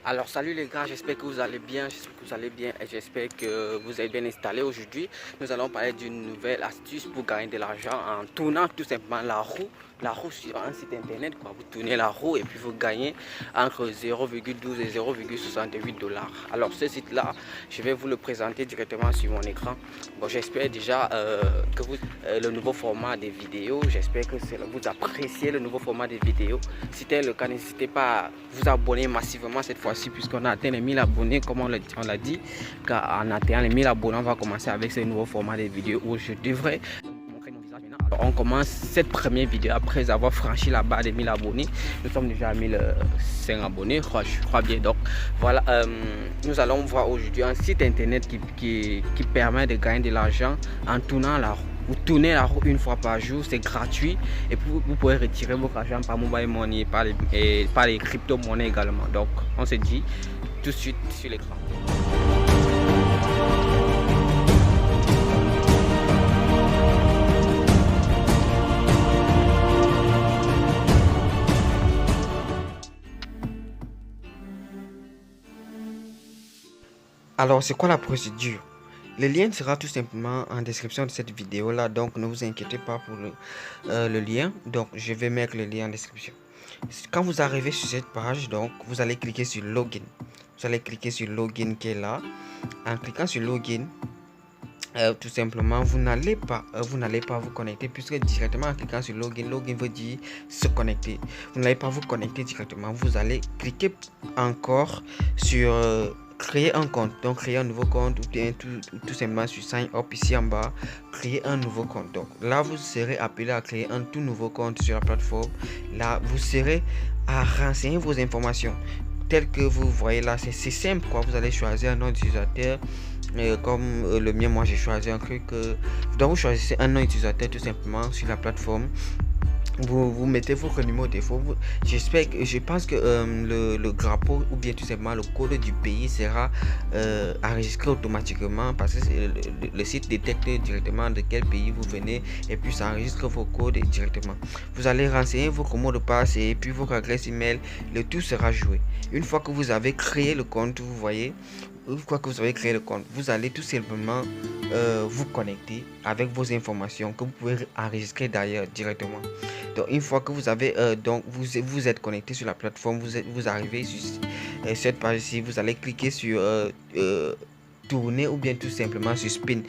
Alors salut les gars, j'espère que vous allez bien, et j'espère que vous êtes bien installés. Aujourd'hui, nous allons parler d'une nouvelle astuce pour gagner de l'argent en tournant tout simplement la roue sur un site internet quoi. Vous tournez la roue et puis vous gagnez entre 0,12 et 0,68 dollars. Alors ce site là, je vais vous le présenter directement sur mon écran. Bon, j'espère déjà que vous le nouveau format des vidéos, j'espère que vous appréciez le nouveau format des vidéos. Si tel est le cas, n'hésitez pas à vous abonner massivement cette fois-ci puisqu'on a atteint les 1000 abonnés comme on l'a dit. Car en atteignant les 1000 abonnés, on va commencer avec ce nouveau format des vidéos où je devrais montrer mon visage maintenant. Alors on commence cette première vidéo après avoir franchi la barre des 1000 abonnés. Nous sommes déjà à 1005 abonnés, je crois bien. Donc voilà, nous allons voir aujourd'hui un site internet qui permet de gagner de l'argent en tournant la roue. Vous tournez la roue une fois par jour, c'est gratuit et puis vous pouvez retirer votre argent par mobile money et par les crypto-monnaies également. Donc on se dit tout de suite sur l'écran. Alors c'est quoi la procédure? Le lien sera tout simplement en description de cette vidéo là, donc ne vous inquiétez pas pour le lien. Donc je vais mettre le lien en description. Quand vous arrivez sur cette page, donc vous allez cliquer sur login. Vous allez cliquer sur login qui est là. En cliquant sur login, tout simplement vous n'allez pas vous connecter puisque directement en cliquant sur login veut dire se connecter. Vous n'allez pas vous connecter directement, vous allez cliquer encore sur créer un compte, donc créer un nouveau compte ou bien tout simplement sur sign up ici en bas, créer un nouveau compte. Donc là vous serez appelé à créer un tout nouveau compte sur la plateforme. Là vous serez à renseigner vos informations telles que vous voyez là. C'est simple quoi. Vous allez choisir un nom d'utilisateur comme le mien. Moi j'ai choisi un truc donc vous choisissez un nom d'utilisateur tout simplement sur la plateforme. Vous mettez votre numéro de téléphone. Je pense que le drapeau ou bien tout simplement le code du pays sera enregistré automatiquement parce que le site détecte directement de quel pays vous venez et puis ça enregistre vos codes directement. Vous allez renseigner votre mot de passe et puis votre adresse email. Le tout sera joué. Une fois que vous avez créé le compte, vous voyez, une fois que vous avez créé le compte, vous allez tout simplement vous connecter avec vos informations que vous pouvez enregistrer d'ailleurs directement. Donc une fois que vous avez donc vous êtes connecté sur la plateforme, vous arrivez sur cette page ici, vous allez cliquer sur tourner ou bien tout simplement sur spin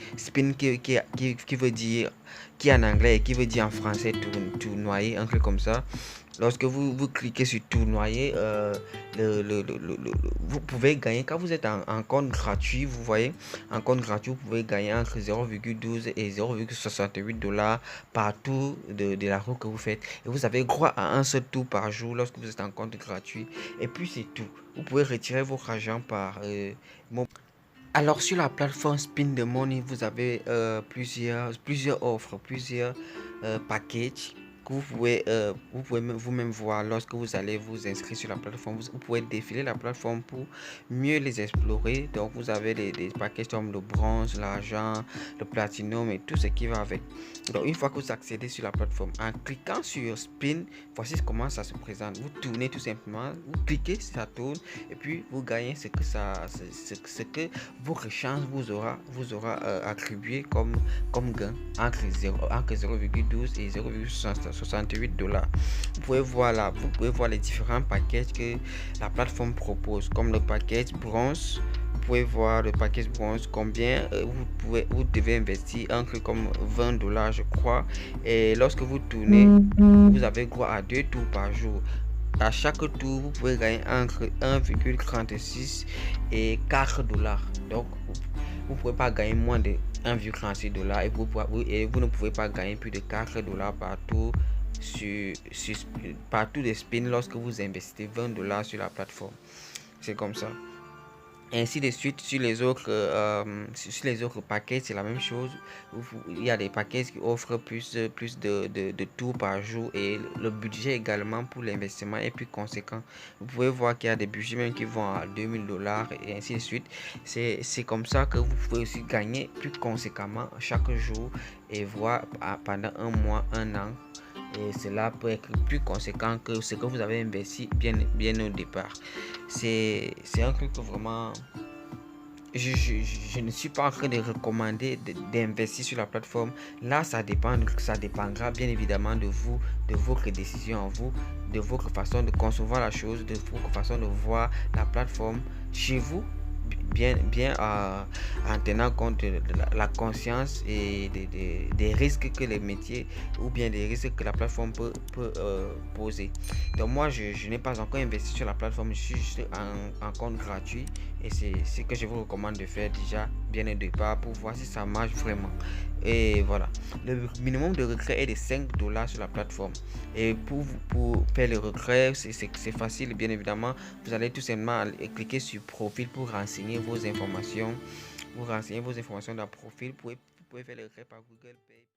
qui veut dire, qui en anglais et qui veut dire en français tournoyer, un truc comme ça. Lorsque vous cliquez sur tournoyer, vous pouvez gagner quand vous êtes en compte gratuit. Vous voyez, en compte gratuit, vous pouvez gagner entre 0,12 et 0,68 dollars par tour de la roue que vous faites. Et vous avez droit à un seul tour par jour lorsque vous êtes en compte gratuit. Et puis c'est tout. Vous pouvez retirer votre argent par alors sur la plateforme Spin the Money, vous avez plusieurs offres, plusieurs packages que vous pouvez vous-même voir lorsque vous allez vous inscrire sur la plateforme. Vous pouvez défiler la plateforme pour mieux les explorer. Donc vous avez des packages comme le bronze, l'argent, le platinum et tout ce qui va avec. Donc une fois que vous accédez sur la plateforme, en cliquant sur Spin, voici comment ça se présente. Vous tournez tout simplement, vous cliquez, ça tourne et puis vous gagnez ce que votre chance vous aura attribué comme gain entre 0,12 et 0,68 dollars. Vous pouvez voir là, vous pouvez voir les différents packages que la plateforme propose, comme le package bronze. Vous pouvez voir le package bronze combien vous devez investir, un truc comme 20 dollars je crois, et lorsque vous tournez vous avez droit à 2 tours par jour. À chaque tour, vous pouvez gagner entre 1,36 et 4 dollars. Donc, vous ne pouvez pas gagner moins de 1,36 dollars et vous ne pouvez pas gagner plus de 4 dollars par tour par tour de spin lorsque vous investissez 20 dollars sur la plateforme. C'est comme ça. Ainsi de suite sur les autres paquets, c'est la même chose. Il y a des paquets qui offrent plus de tours par jour et le budget également pour l'investissement est plus conséquent. Vous pouvez voir qu'il y a des budgets même qui vont à 2000 dollars et ainsi de suite. C'est comme ça que vous pouvez aussi gagner plus conséquemment chaque jour et voir pendant un mois, un an et cela peut être plus conséquent que ce que vous avez investi bien au départ. C'est un truc vraiment... Je ne suis pas en train de recommander d'investir sur la plateforme. Là, ça dépendra bien évidemment de vous, de votre décision en vous, de votre façon de concevoir la chose, de votre façon de voir la plateforme chez vous, bien en tenant compte de la conscience et des risques que les métiers ou bien des risques que la plateforme peut poser. Donc moi, je n'ai pas encore investi sur la plateforme, je suis juste en compte gratuit et c'est ce que je vous recommande de faire déjà bien au départ pour voir si ça marche vraiment. Et voilà, le minimum de retrait est de 5 dollars sur la plateforme. Et pour faire le retrait, c'est facile, bien évidemment. Vous allez tout simplement cliquer sur profil pour renseigner vos informations. Vous renseignez vos informations dans le profil. Vous pouvez faire le retrait par Google Pay.